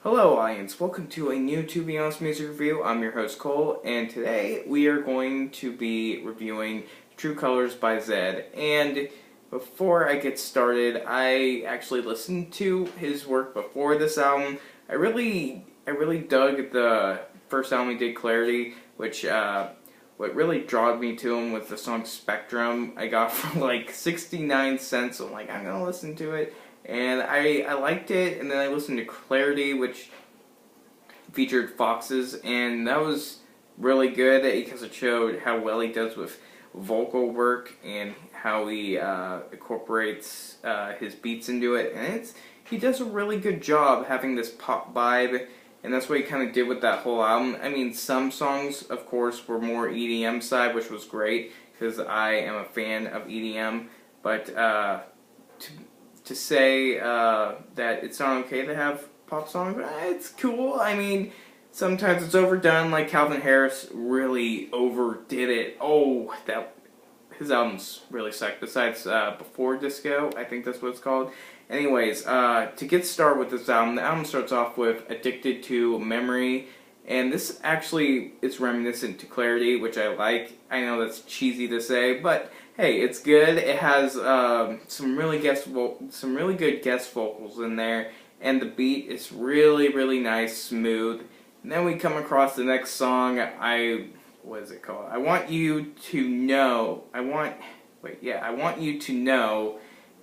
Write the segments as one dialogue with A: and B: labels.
A: Hello audience, welcome to a new To Be Honest music review. I'm your host Cole, and today we are going to be reviewing True Colors by Zedd. And before I get started, I actually listened to his work before this album. I really dug the first album he did, Clarity, which what really drawed me to him was the song Spectrum. I got for like 69 cents, so I'm like, I'm gonna listen to it. And I liked it, and then I listened to Clarity, which featured Foxes, and that was really good because it showed how well he does with vocal work and how he incorporates his beats into it. And he does a really good job having this pop vibe, and that's what he kind of did with that whole album. I mean, some songs, of course, were more EDM side, which was great, because I am a fan of EDM, but to say that it's not okay to have pop songs, it's cool. I mean, sometimes it's overdone, like Calvin Harris really overdid it. Oh, his albums really suck. Besides Before Disco, I think that's what it's called. Anyways, to get started with this album, the album starts off with Addicted to Memory, and this actually is reminiscent to Clarity, which I like. I know that's cheesy to say, but hey, it's good. It has some really good guest vocals in there, and the beat is really nice, smooth. And then we come across the next song. What is it called? I Want You to Know. I Want You to Know.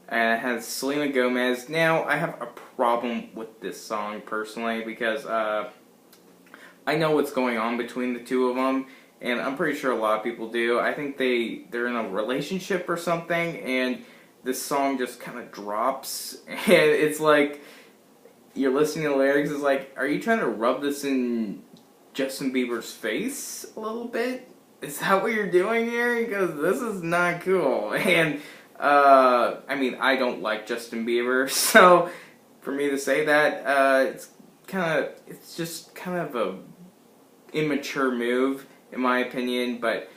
A: And it has Selena Gomez. Now, I have a problem with this song personally because I know what's going on between the two of them, and I'm pretty sure a lot of people do. I think they're in a relationship or something, and this song just kind of drops, and it's like you're listening to the lyrics. It's like, are you trying to rub this in Justin Bieber's face a little bit? Is that what you're doing here? Because this is not cool. And I mean, I don't like Justin Bieber, so for me to say that, it's just kind of a immature move, in my opinion. But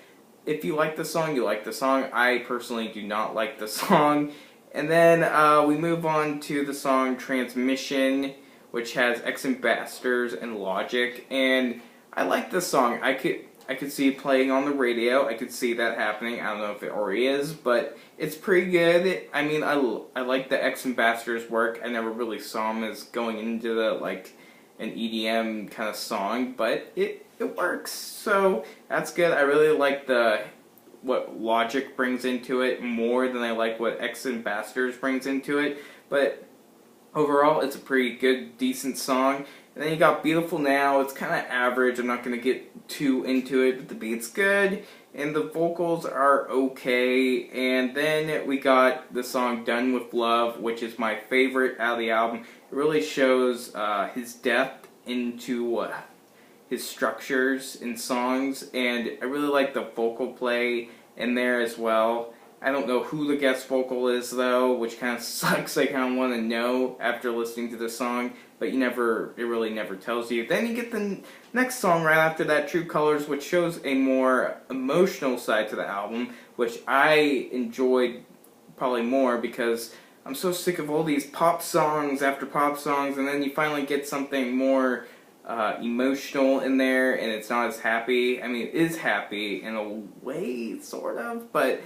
A: if you like the song, you like the song. I personally do not like the song. And then we move on to the song Transmission, which has X Ambassadors and Logic. And I like this song. I could see it playing on the radio. I could see that happening. I don't know if it already is, but it's pretty good. I mean, I like the X Ambassadors work. I never really saw him as going into an EDM kind of song, but it works. So that's good. I really like what Logic brings into it more than I like what X Ambassadors brings into it. But overall, it's a pretty good, decent song. And then you got Beautiful Now. It's kind of average. I'm not going to get too into it, but the beat's good, and the vocals are okay. And then we got the song Done With Love, which is my favorite out of the album. It really shows his depth into his structures in songs, and I really like the vocal play in there as well. I don't know who the guest vocal is, though, which kind of sucks. I kind of want to know after listening to the song, but it really never tells you. Then you get the next song right after that, True Colors, which shows a more emotional side to the album, which I enjoyed probably more because I'm so sick of all these pop songs after pop songs, and then you finally get something more emotional in there, and it's not as happy. I mean, it is happy in a way, sort of, but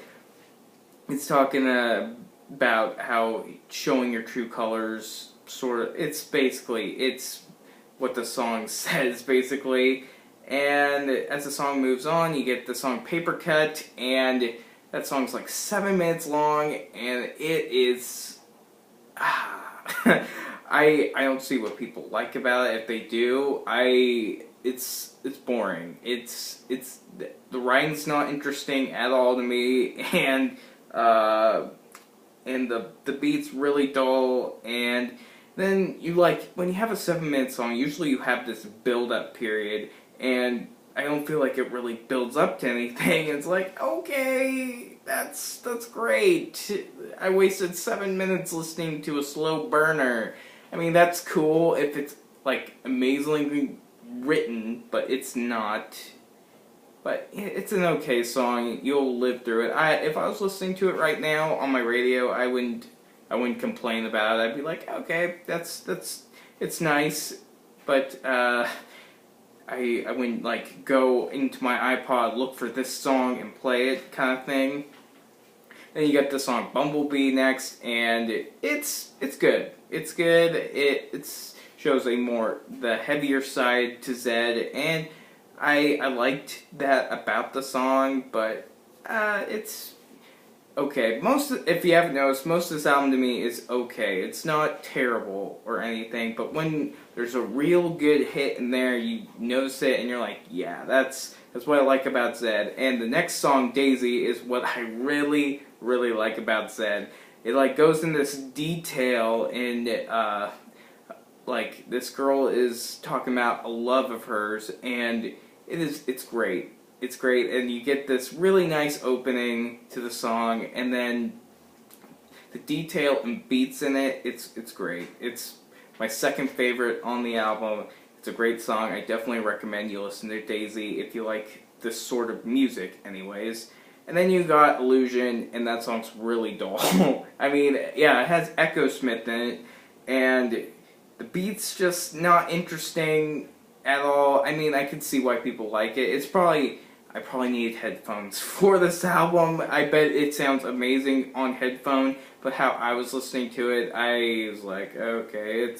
A: it's talking about how showing your true colors, sort of, it's what the song says, basically. And as the song moves on, you get the song Paper Cut, and that song's like 7 minutes long, and it is I don't see what people like about it. If they do, it's boring. It's the writing's not interesting at all to me, and the beat's really dull. And then when you have a 7-minute song, usually you have this build-up period, and I don't feel like it really builds up to anything. It's like, okay, that's great. I wasted 7 minutes listening to a slow burner. I mean, that's cool if it's like amazingly written, but it's not. But it's an okay song. You'll live through it. If I was listening to it right now on my radio, I wouldn't complain about it. I'd be like, okay, it's nice. but I wouldn't like go into my iPod, look for this song and play it kind of thing. Then you got the song Bumblebee next, and it's good. It's good. It shows a more the heavier side to Zedd, and I liked that about the song, but it's okay. If you haven't noticed, most of this album to me is okay. It's not terrible or anything, but when there's a real good hit in there, you notice it and you're like, yeah, that's what I like about Zedd. And the next song, Daisy, is what I really like about Zedd. It like goes in this detail, and like this girl is talking about a love of hers, and it's great. It's great, and you get this really nice opening to the song, and then the detail and beats in it, it's great. It's my second favorite on the album. It's a great song. I definitely recommend you listen to Daisy if you like this sort of music anyways. And then you got Illusion, and that song's really dull. I mean, yeah, it has Echo Smith in it, and the beat's just not interesting at all. I mean, I can see why people like it. I probably need headphones for this album. I bet it sounds amazing on headphone, but how I was listening to it, I was like, okay,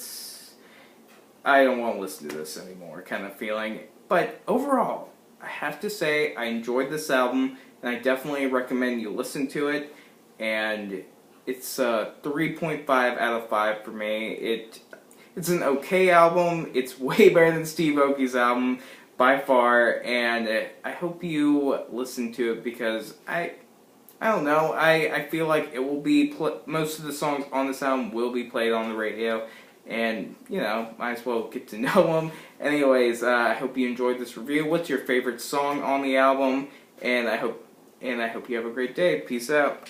A: I don't want to listen to this anymore kind of feeling. But overall, I have to say I enjoyed this album, and I definitely recommend you listen to it, and it's a 3.5 out of 5 for me. It's an okay album. It's way better than Steve Aoki's album by far, and I hope you listen to it because I don't know. I feel like it will be most of the songs on this album will be played on the radio, and you know, might as well get to know them. Anyways, I hope you enjoyed this review. What's your favorite song on the album? And I hope you have a great day. Peace out.